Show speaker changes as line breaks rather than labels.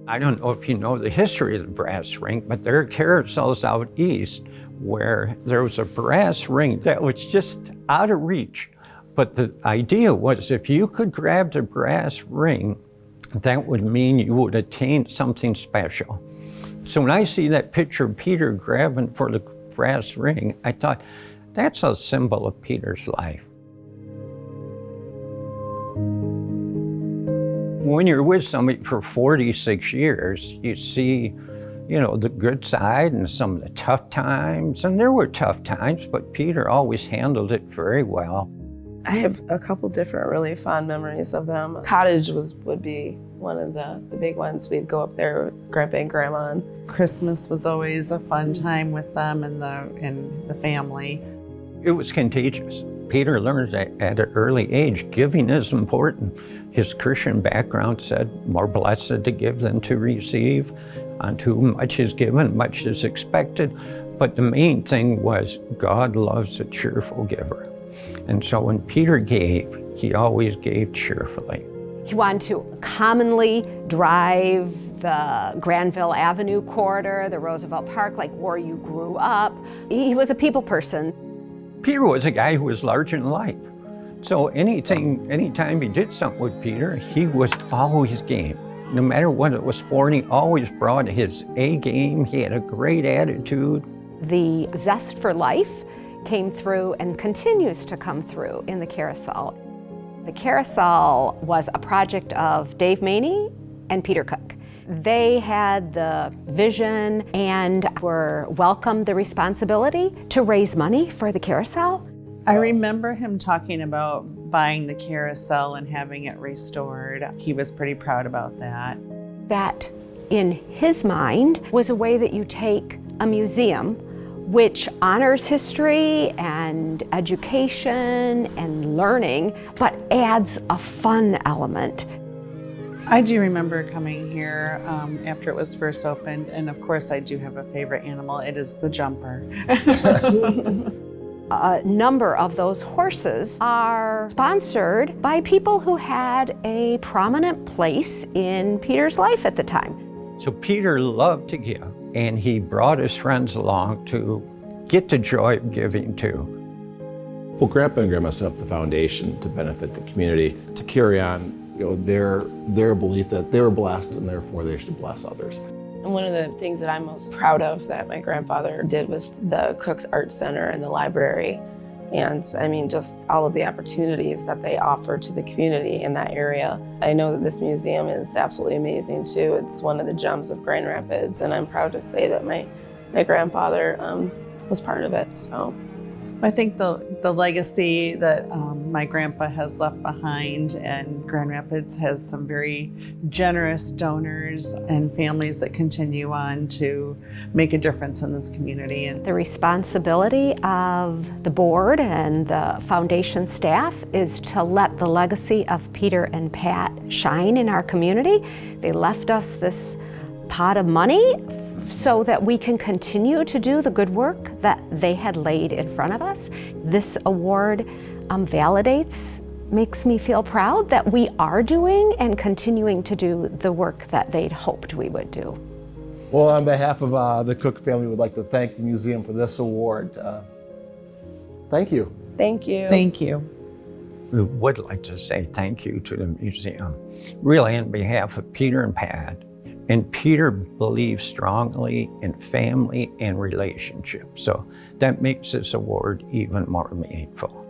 I don't know if you know the history of the brass ring, but there are carousels out east where there was a brass ring that was just out of reach. But the idea was if you could grab the brass ring, that would mean you would attain something special. So when I see that picture of Peter grabbing for the brass ring, I thought, that's a symbol of Peter's life. When you're with somebody for 46 years, you see, the good side and some of the tough times. And there were tough times, but Peter always handled it very well.
I have a couple different really fond memories of them. Cottage would be one of the big ones. We'd go up there with Grandpa and Grandma.
Christmas was always a fun time with them and the family.
It was contagious. Peter learned that at an early age, giving is important. His Christian background said, more blessed to give than to receive. Unto whom much is given, much is expected. But the main thing was God loves a cheerful giver. And so when Peter gave, he always gave cheerfully.
He wanted to commonly drive the Granville Avenue corridor, the Roosevelt Park, like where you grew up. He was a people person.
Peter was a guy who was large in life. So anytime he did something with Peter, he was always game. No matter what it was for, and he always brought his A game. He had a great attitude.
The zest for life came through and continues to come through in the carousel. The carousel was a project of Dave Maney and Peter Cook. They had the vision and welcomed the responsibility to raise money for the carousel.
I remember him talking about buying the carousel and having it restored. He was pretty proud about that.
That, in his mind, was a way that you take a museum which honors history and education and learning, but adds a fun element.
I do remember coming here after it was first opened, and of course I do have a favorite animal. It is the jumper.
A number of those horses are sponsored by people who had a prominent place in Peter's life at the time.
So Peter loved to give, and he brought his friends along to get the joy of giving too.
Well, Grandpa and Grandma set up the foundation to benefit the community, to carry on their belief that they were blessed and therefore they should bless others.
And one of the things that I'm most proud of that my grandfather did was the Cook's Art Center and the library. And I mean, just all of the opportunities that they offer to the community in that area. I know that this museum is absolutely amazing too. It's one of the gems of Grand Rapids, and I'm proud to say that my grandfather was part of it. So
I think the legacy that my grandpa has left behind, and Grand Rapids has some very generous donors and families that continue on to make a difference in this community. And
the responsibility of the board and the foundation staff is to let the legacy of Peter and Pat shine in our community. They left us this pot of money so that we can continue to do the good work that they had laid in front of us. This award validates, makes me feel proud that we are doing and continuing to do the work that they'd hoped we would do.
Well, on behalf of the Cook family, we'd like to thank the museum for this award. Thank you.
thank you.
Thank you.
We would like to say thank you to the museum, really on behalf of Peter and Pat. And Peter believes strongly in family and relationships, so that makes this award even more meaningful.